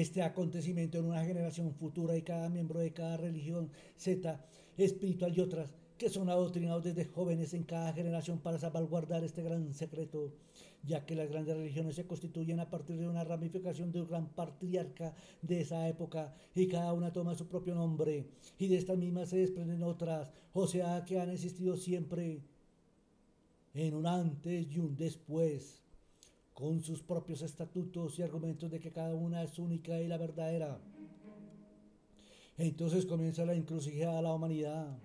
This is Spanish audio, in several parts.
este acontecimiento en una generación futura y cada miembro de cada religión Z, espiritual y otras, que son adoctrinados desde jóvenes en cada generación para salvaguardar este gran secreto, ya que las grandes religiones se constituyen a partir de una ramificación de un gran patriarca de esa época y cada una toma su propio nombre y de estas mismas se desprenden otras, o sea que han existido siempre en un antes y un después, con sus propios estatutos y argumentos de que cada una es única y la verdadera. Entonces comienza la encrucijada de la humanidad,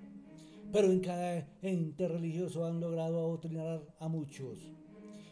pero en cada ente religioso han logrado adoctrinar a muchos.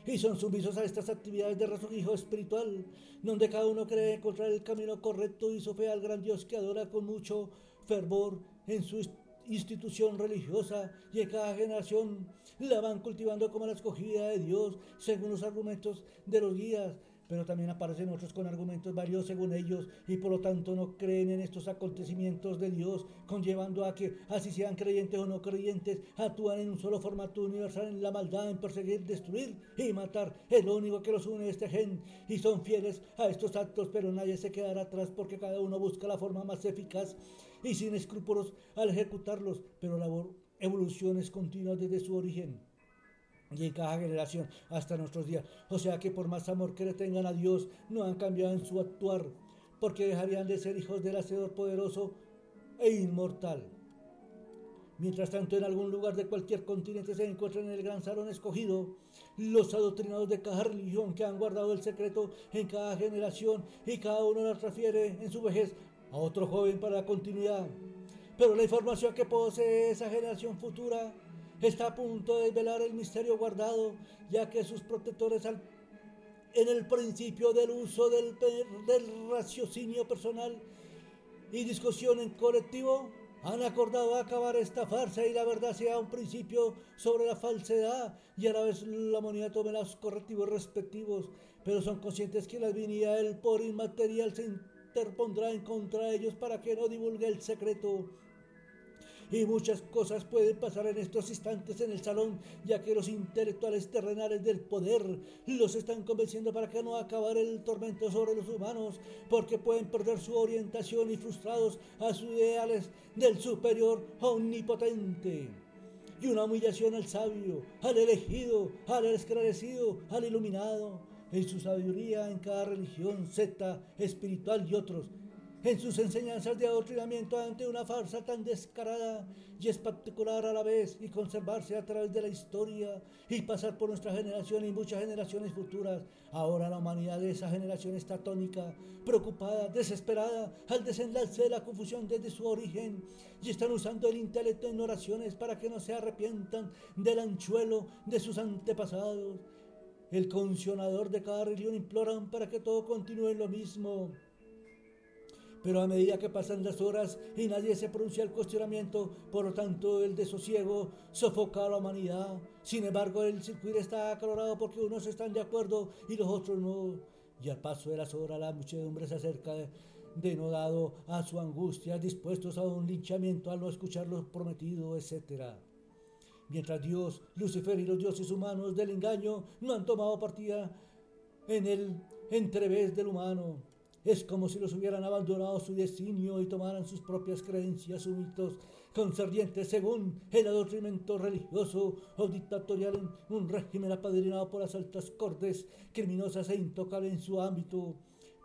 Y son sumisos a estas actividades de resurgijo espiritual, donde cada uno cree encontrar el camino correcto y su fe al gran Dios que adora con mucho fervor en su institución religiosa, y en cada generación la van cultivando como la escogida de Dios según los argumentos de los guías, pero también aparecen otros con argumentos varios según ellos y por lo tanto no creen en estos acontecimientos de Dios, conllevando a que, así sean creyentes o no creyentes, actúan en un solo formato universal en la maldad, en perseguir, destruir y matar. Es lo único que los une este gen y son fieles a estos actos, pero nadie se quedará atrás porque cada uno busca la forma más eficaz y sin escrúpulos al ejecutarlos, pero la evolución es continua desde su origen y en cada generación hasta nuestros días. O sea que por más amor que le tengan a Dios, no han cambiado en su actuar, porque dejarían de ser hijos del Hacedor poderoso e inmortal. Mientras tanto, en algún lugar de cualquier continente se encuentran en el gran salón escogido los adoctrinados de cada religión que han guardado el secreto en cada generación y cada uno lo transfiere en su vejez a otro joven para la continuidad. Pero la información que posee esa generación futura está a punto de desvelar el misterio guardado, ya que sus protectores en el principio del uso del raciocinio personal y discusión en colectivo han acordado acabar esta farsa y la verdad sea un principio sobre la falsedad y a la vez la humanidad tome los correctivos respectivos, pero son conscientes que la divinidad del poder inmaterial se interpondrá en contra de ellos para que no divulgue el secreto. Y muchas cosas pueden pasar en estos instantes en el salón, ya que los intelectuales terrenales del poder los están convenciendo para que no acabar el tormento sobre los humanos, porque pueden perder su orientación y frustrados a sus ideales del superior omnipotente. Y una humillación al sabio, al elegido, al esclarecido, al iluminado, en su sabiduría en cada religión, secta, espiritual y otros, en sus enseñanzas de adoctrinamiento ante una farsa tan descarada y espectacular a la vez y conservarse a través de la historia y pasar por nuestra generación y muchas generaciones futuras. Ahora la humanidad de esa generación está atónica, preocupada, desesperada al desenlace de la confusión desde su origen y están usando el intelecto en oraciones para que no se arrepientan del anchuelo de sus antepasados. El condicionador de cada religión imploran para que todo continúe en lo mismo. Pero a medida que pasan las horas y nadie se pronuncia el cuestionamiento, por lo tanto el desosiego sofoca a la humanidad. Sin embargo, el circuito está acalorado porque unos están de acuerdo y los otros no. Y al paso de las horas la muchedumbre se acerca denodado a su angustia, dispuestos a un linchamiento al no escuchar lo prometido, etc. Mientras Dios, Lucifer y los dioses humanos del engaño no han tomado partida en el entrevés del humano. Es como si los hubieran abandonado su destino y tomaran sus propias creencias o mitos concernientes según el adoctrinamiento religioso o dictatorial en un régimen apadrinado por las altas cortes criminosas e intocables en su ámbito.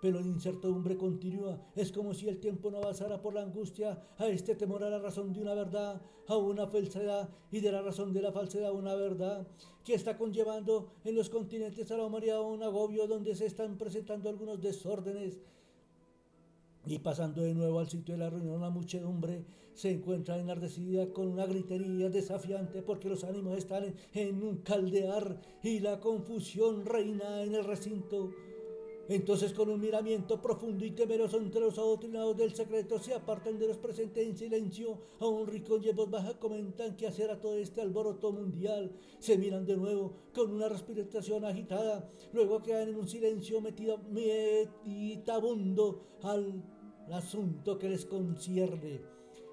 Pero la incertidumbre continúa. Es como si el tiempo no avanzara por la angustia a este temor a la razón de una verdad, a una falsedad, y de la razón de la falsedad a una verdad, que está conllevando en los continentes a la humanidad un agobio donde se están presentando algunos desórdenes. Y pasando de nuevo al sitio de la reunión, la muchedumbre se encuentra enardecida con una gritería desafiante porque los ánimos están en un caldear y la confusión reina en el recinto. Entonces, con un miramiento profundo y temeroso entre los adoctrinados del secreto, se apartan de los presentes en silencio. A un rincón y en voz baja comentan qué hacer a todo este alboroto mundial. Se miran de nuevo con una respiración agitada. Luego quedan en un silencio meditabundo al asunto que les concierne.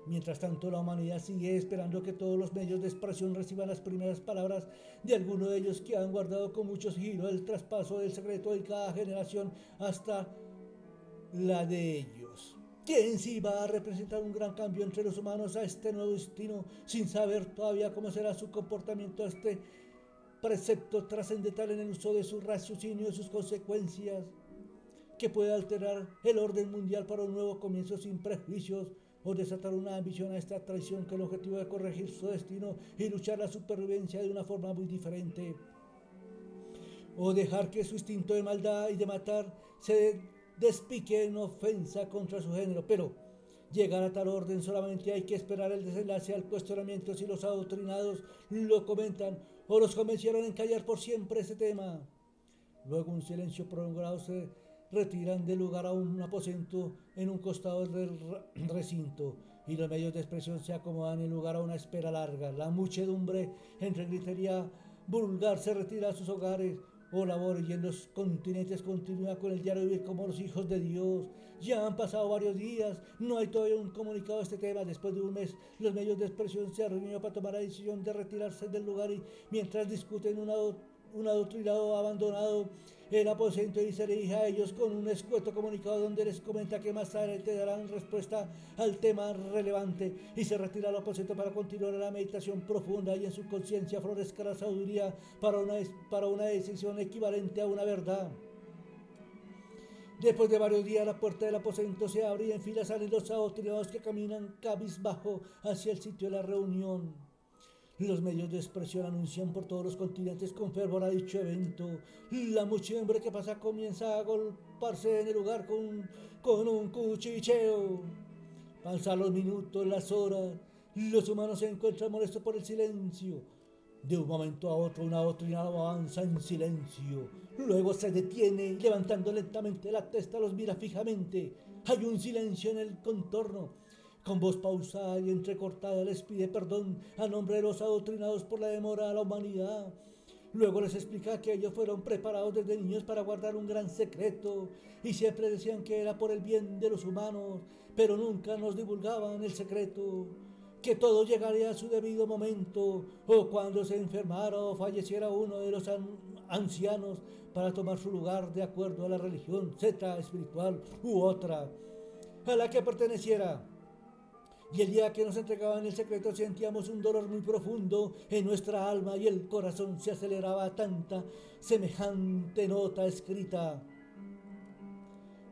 Mientras tanto, la humanidad sigue esperando que todos los medios de expresión reciban las primeras palabras de alguno de ellos que han guardado con mucho sigilo el traspaso del secreto de cada generación hasta la de ellos. ¿Quién sí va a representar un gran cambio entre los humanos a este nuevo destino sin saber todavía cómo será su comportamiento a este precepto trascendental en el uso de su raciocinio y sus consecuencias, que puede alterar el orden mundial para un nuevo comienzo sin prejuicios o desatar una ambición a esta traición con el objetivo de corregir su destino y luchar la supervivencia de una forma muy diferente? O dejar que su instinto de maldad y de matar se despique en ofensa contra su género. Pero llegar a tal orden solamente hay que esperar el desenlace al cuestionamiento si los adoctrinados lo comentan o los convencieron en callar por siempre ese tema. Luego un silencio prolongado se retiran del lugar a un aposento en un costado del recinto y los medios de expresión se acomodan en lugar a una espera larga. La muchedumbre entre gritería vulgar se retira a sus hogares o labores y en los continentes continúa con el diario vivir como los hijos de Dios. Ya han pasado varios días, no hay todavía un comunicado de este tema. Después de un mes, los medios de expresión se han reunido para tomar la decisión de retirarse del lugar y mientras discuten un adoctrinado abandonado el aposento y se dirige a ellos con un escueto comunicado donde les comenta que más tarde te darán respuesta al tema relevante y se retira al aposento para continuar la meditación profunda y en su conciencia florezca la sabiduría para una decisión equivalente a una verdad. Después de varios días la puerta del aposento se abre y en fila salen los adoctrinados que caminan cabizbajo hacia el sitio de la reunión. Los medios de expresión anuncian por todos los continentes con fervor a dicho evento. La muchedumbre que pasa comienza a golparse en el lugar con un cuchicheo. Pasan los minutos, las horas. Los humanos se encuentran molestos por el silencio. De un momento a otro, un adoctrinado avanza en silencio. Luego se detiene y levantando lentamente la testa los mira fijamente. Hay un silencio en el contorno. Con voz pausada y entrecortada les pide perdón a nombre de los adoctrinados por la demora a la humanidad. Luego les explica que ellos fueron preparados desde niños para guardar un gran secreto y siempre decían que era por el bien de los humanos, pero nunca nos divulgaban el secreto, que todo llegaría a su debido momento o cuando se enfermara o falleciera uno de los ancianos para tomar su lugar de acuerdo a la religión Z espiritual u otra a la que perteneciera. Y el día que nos entregaban el secreto sentíamos un dolor muy profundo en nuestra alma y el corazón se aceleraba a tanta semejante nota escrita.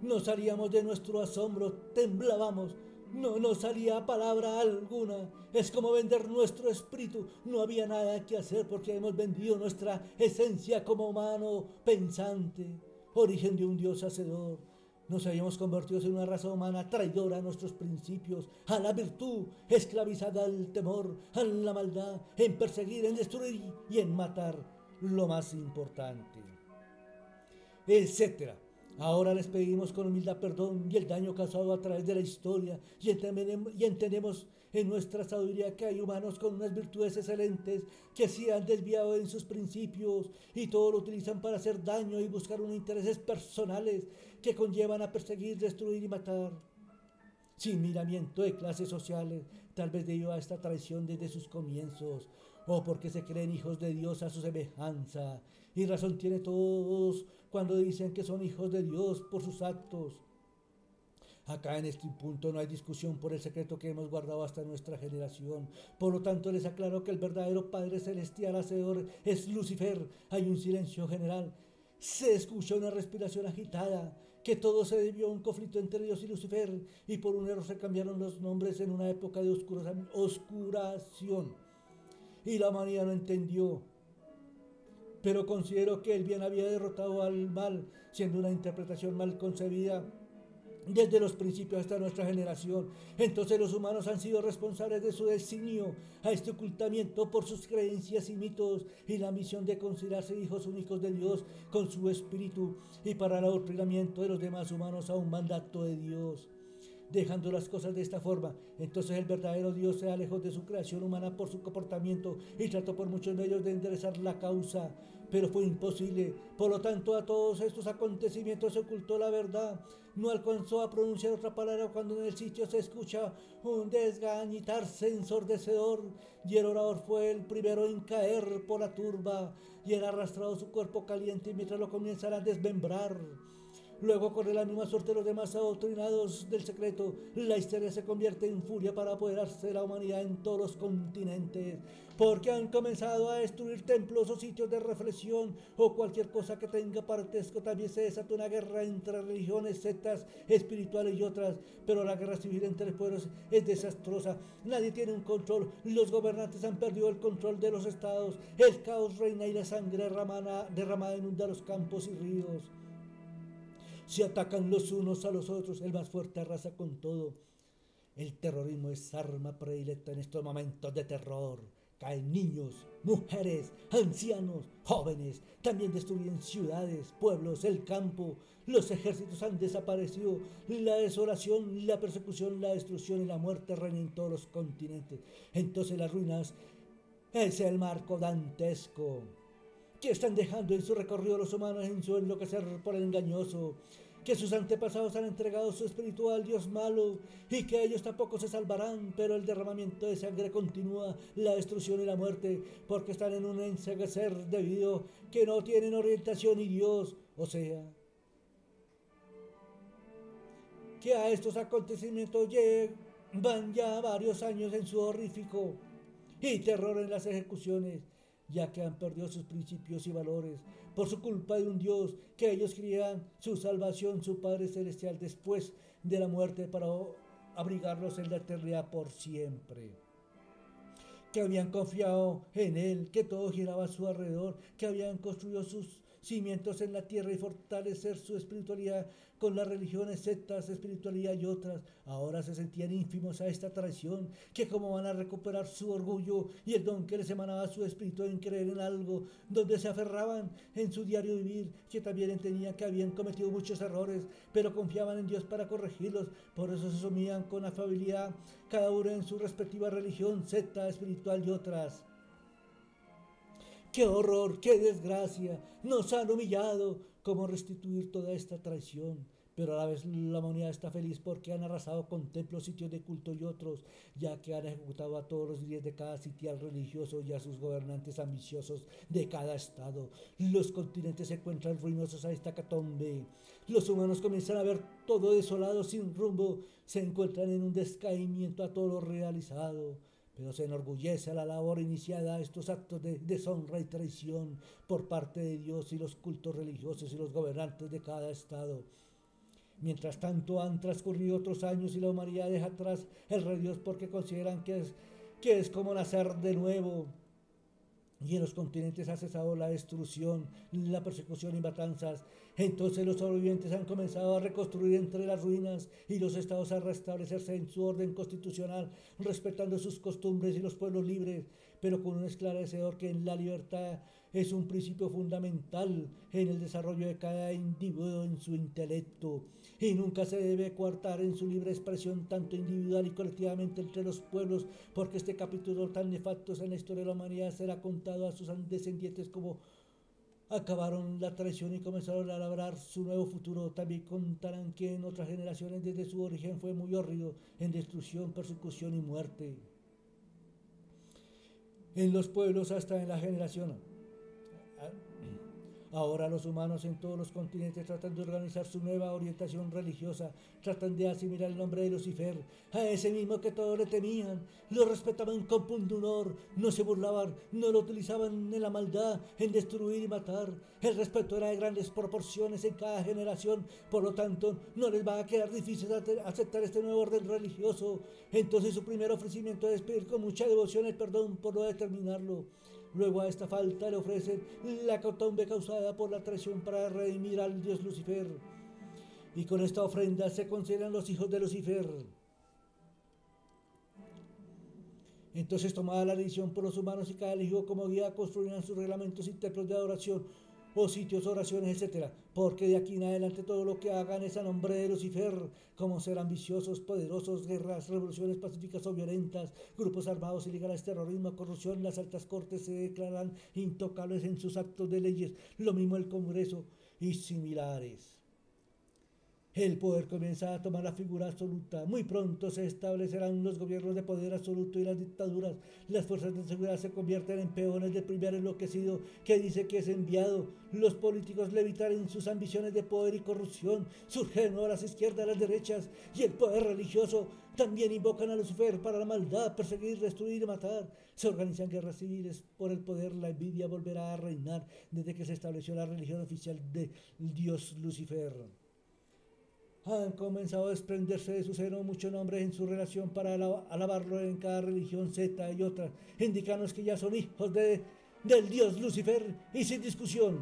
No salíamos de nuestro asombro, temblábamos, no nos salía palabra alguna. Es como vender nuestro espíritu, no había nada que hacer porque hemos vendido nuestra esencia como humano pensante, origen de un Dios hacedor. Nos habíamos convertido en una raza humana traidora a nuestros principios, a la virtud, esclavizada al temor, a la maldad, en perseguir, en destruir y en matar, lo más importante, etcétera. Ahora les pedimos con humildad perdón y el daño causado a través de la historia y entendemos en nuestra sabiduría que hay humanos con unas virtudes excelentes que se han desviado en sus principios y todo lo utilizan para hacer daño y buscar unos intereses personales que conllevan a perseguir, destruir y matar. Sin miramiento de clases sociales, tal vez debido a esta traición desde sus comienzos, o porque se creen hijos de Dios a su semejanza, y razón tiene todos cuando dicen que son hijos de Dios por sus actos. Acá en este punto no hay discusión por el secreto que hemos guardado hasta nuestra generación. Por lo tanto, les aclaro que el verdadero Padre Celestial Hacedor es Lucifer. Hay un silencio general. Se escucha una respiración agitada, que todo se debió a un conflicto entre Dios y Lucifer, y por un error se cambiaron los nombres en una época de oscuración. Y la humanidad no entendió. Pero considero que el bien había derrotado al mal, siendo una interpretación mal concebida desde los principios hasta nuestra generación. Entonces los humanos han sido responsables de su designio a este ocultamiento por sus creencias y mitos y la misión de considerarse hijos únicos de Dios con su espíritu y para el adoctrinamiento de los demás humanos a un mandato de Dios. Dejando las cosas de esta forma, entonces el verdadero Dios se alejó de su creación humana por su comportamiento y trató por muchos medios de enderezar la causa, pero fue imposible. Por lo tanto, a todos estos acontecimientos se ocultó la verdad. No alcanzó a pronunciar otra palabra cuando en el sitio se escucha un desgañitarse ensordecedor y el orador fue el primero en caer por la turba y el arrastrado su cuerpo caliente mientras lo comienzan a desmembrar. Luego corre la misma suerte de los demás adoctrinados del secreto. La histeria se convierte en furia para apoderarse de la humanidad en todos los continentes, porque han comenzado a destruir templos o sitios de reflexión o cualquier cosa que tenga parentesco. También se desata una guerra entre religiones, sectas espirituales y otras, pero la guerra civil entre pueblos es desastrosa. Nadie tiene un control, los gobernantes han perdido el control de los estados, el caos reina y la sangre derramada inunda los campos y ríos. Se atacan los unos a los otros, el más fuerte arrasa con todo. El terrorismo es arma predilecta en estos momentos de terror. Caen niños, mujeres, ancianos, jóvenes. También destruyen ciudades, pueblos, el campo. Los ejércitos han desaparecido. La desolación, la persecución, la destrucción y la muerte reinan en todos los continentes. Entonces las ruinas es el marco dantesco que están dejando en su recorrido los humanos en su enloquecer por el engañoso, que sus antepasados han entregado su espíritu al Dios malo y que ellos tampoco se salvarán, pero el derramamiento de sangre continúa, la destrucción y la muerte, porque están en un enceguecer debido que no tienen orientación ni Dios, o sea, que a estos acontecimientos llevan ya varios años en su horrífico y terror en las ejecuciones, ya que han perdido sus principios y valores por su culpa de un Dios que ellos creían su salvación, su Padre Celestial, después de la muerte para abrigarlos en la eternidad por siempre. Que habían confiado en Él, que todo giraba a su alrededor, que habían construido sus cimientos en la tierra y fortalecer su espiritualidad con las religiones, sectas, espiritualidad y otras. Ahora se sentían ínfimos a esta traición, que cómo van a recuperar su orgullo y el don que les emanaba su espíritu en creer en algo, donde se aferraban en su diario vivir, que también entendían que habían cometido muchos errores, pero confiaban en Dios para corregirlos. Por eso se sumían con afabilidad, cada uno en su respectiva religión, secta, espiritual y otras. ¡Qué horror, qué desgracia! Nos han humillado. ¿Cómo restituir toda esta traición? Pero a la vez la humanidad está feliz porque han arrasado con templos, sitios de culto y otros, ya que han ejecutado a todos los líderes de cada sitial religioso y a sus gobernantes ambiciosos de cada estado. Los continentes se encuentran ruinosos a esta catombe. Los humanos comienzan a ver todo desolado, sin rumbo, se encuentran en un descaimiento a todo lo realizado, pero se enorgullece a la labor iniciada a estos actos de deshonra y traición por parte de Dios y los cultos religiosos y los gobernantes de cada estado. Mientras tanto han transcurrido otros años y la humanidad deja atrás el rey Dios porque consideran que es como nacer de nuevo. Y en los continentes ha cesado la destrucción, la persecución y matanzas. Entonces los sobrevivientes han comenzado a reconstruir entre las ruinas y los estados a restablecerse en su orden constitucional, respetando sus costumbres y los pueblos libres, pero con un esclarecedor que en la libertad es un principio fundamental en el desarrollo de cada individuo en su intelecto y nunca se debe coartar en su libre expresión tanto individual y colectivamente entre los pueblos, porque este capítulo tan nefasto en la historia de la humanidad será contado a sus descendientes como acabaron la traición y comenzaron a labrar su nuevo futuro. También contarán que en otras generaciones desde su origen fue muy hórrido en destrucción, persecución y muerte. En los pueblos hasta en la generación. Ahora los humanos en todos los continentes tratan de organizar su nueva orientación religiosa, tratan de asimilar el nombre de Lucifer, a ese mismo que todos le temían, lo respetaban con pundonor, no se burlaban, no lo utilizaban en la maldad, en destruir y matar. El respeto era de grandes proporciones en cada generación, por lo tanto no les va a quedar difícil aceptar este nuevo orden religioso. Entonces su primer ofrecimiento es pedir con mucha devoción el perdón por no determinarlo. Luego a esta falta le ofrecen la hecatombe causada por la traición para redimir al dios Lucifer. Y con esta ofrenda se consideran los hijos de Lucifer. Entonces tomada la decisión por los humanos y cada hijo como guía construirán sus reglamentos y templos de adoración o sitios, oraciones, etc. Porque de aquí en adelante todo lo que hagan es a nombre de Lucifer, como ser ambiciosos, poderosos, guerras, revoluciones pacíficas o violentas, grupos armados ilegales, terrorismo, corrupción. Las altas cortes se declaran intocables en sus actos de leyes, lo mismo el Congreso y similares. El poder comienza a tomar la figura absoluta. Muy pronto se establecerán los gobiernos de poder absoluto y las dictaduras. Las fuerzas de seguridad se convierten en peones del primer enloquecido que dice que es enviado. Los políticos levitan en sus ambiciones de poder y corrupción. Surgen ahora las izquierdas, las derechas y el poder religioso. También invocan a Lucifer para la maldad, perseguir, destruir y matar. Se organizan guerras civiles por el poder. La envidia volverá a reinar desde que se estableció la religión oficial del dios Lucifer. Han comenzado a desprenderse de su seno muchos nombres en su relación para alabarlo en cada religión, secta y otra, indicándonos que ya son hijos del dios Lucifer y sin discusión,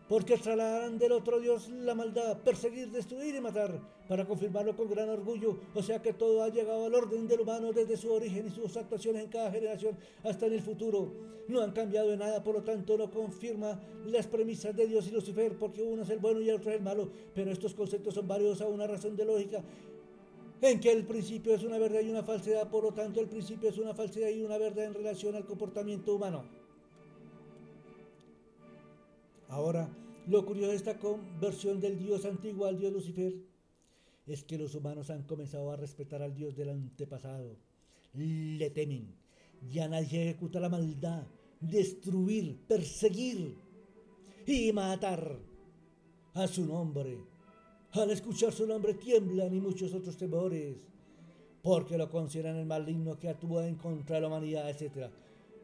porque trasladarán del otro dios la maldad, perseguir, destruir y matar, para confirmarlo con gran orgullo, o sea que todo ha llegado al orden del humano desde su origen y sus actuaciones en cada generación hasta en el futuro. No han cambiado de nada, por lo tanto no confirma las premisas de Dios y Lucifer, porque uno es el bueno y el otro es el malo, pero estos conceptos son varios a una razón de lógica, en que el principio es una verdad y una falsedad, por lo tanto el principio es una falsedad y una verdad en relación al comportamiento humano. Ahora, lo curioso de esta conversión del dios antiguo al dios Lucifer es que los humanos han comenzado a respetar al dios del antepasado. Le temen. Ya nadie ejecuta la maldad, destruir, perseguir y matar a su nombre. Al escuchar su nombre tiemblan y muchos otros temores, porque lo consideran el maligno que actúa en contra de la humanidad, etc.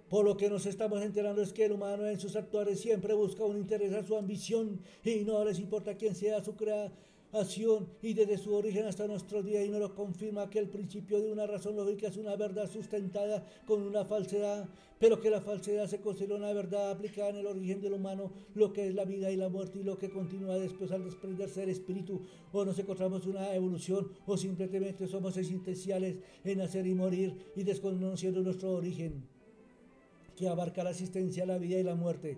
Por lo que nos estamos enterando es que el humano en sus actuales siempre busca un interés a su ambición y no les importa quién sea su creación, y desde su origen hasta nuestro día, y nos lo confirma que el principio de una razón lógica es una verdad sustentada con una falsedad, pero que la falsedad se considera una verdad aplicada en el origen del humano, lo que es la vida y la muerte y lo que continúa después al desprenderse del espíritu. O nos encontramos una evolución o simplemente somos existenciales en nacer y morir y desconociendo nuestro origen, que abarca la existencia, la vida y la muerte.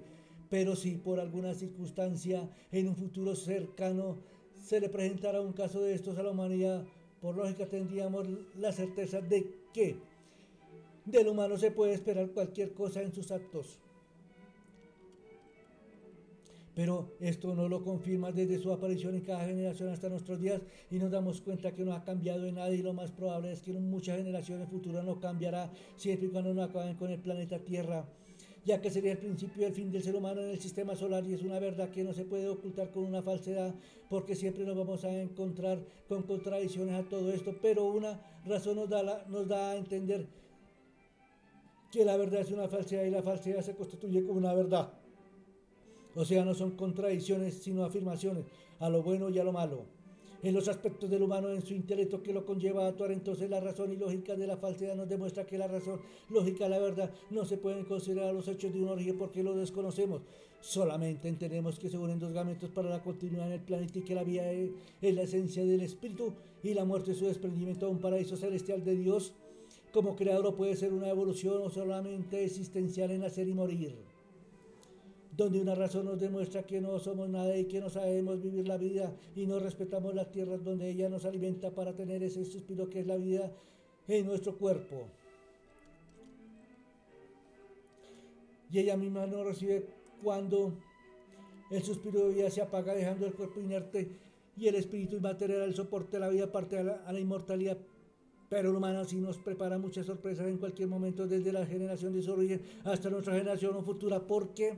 Pero si por alguna circunstancia en un futuro cercano se le presentara un caso de estos a la humanidad, por lógica tendríamos la certeza de que del humano se puede esperar cualquier cosa en sus actos. Pero esto no lo confirma desde su aparición en cada generación hasta nuestros días, y nos damos cuenta que no ha cambiado en nada, y lo más probable es que en muchas generaciones futuras no cambiará, siempre y cuando no acaben con el planeta Tierra, ya que sería el principio y el fin del ser humano en el sistema solar, y es una verdad que no se puede ocultar con una falsedad, porque siempre nos vamos a encontrar con contradicciones a todo esto, pero una razón nos da a entender que la verdad es una falsedad y la falsedad se constituye como una verdad. O sea, no son contradicciones, sino afirmaciones a lo bueno y a lo malo. En los aspectos del humano, en su intelecto que lo conlleva a actuar, entonces la razón y lógica de la falsedad nos demuestra que la razón lógica, la verdad, no se pueden considerar los hechos de un origen porque lo desconocemos. Solamente entendemos que se unen dos gamentos para la continuidad en el planeta, y que la vida es la esencia del espíritu y la muerte es su desprendimiento a un paraíso celestial de Dios. Como creador puede ser una evolución o solamente existencial en nacer y morir, donde una razón nos demuestra que no somos nada y que no sabemos vivir la vida y no respetamos las tierras donde ella nos alimenta para tener ese suspiro que es la vida en nuestro cuerpo. Y ella misma nos recibe cuando el suspiro de vida se apaga, dejando el cuerpo inerte y el espíritu inmaterial el soporte de la vida, parte a la inmortalidad. Pero el humano sí nos prepara muchas sorpresas en cualquier momento, desde la generación de su origen hasta nuestra generación futura, porque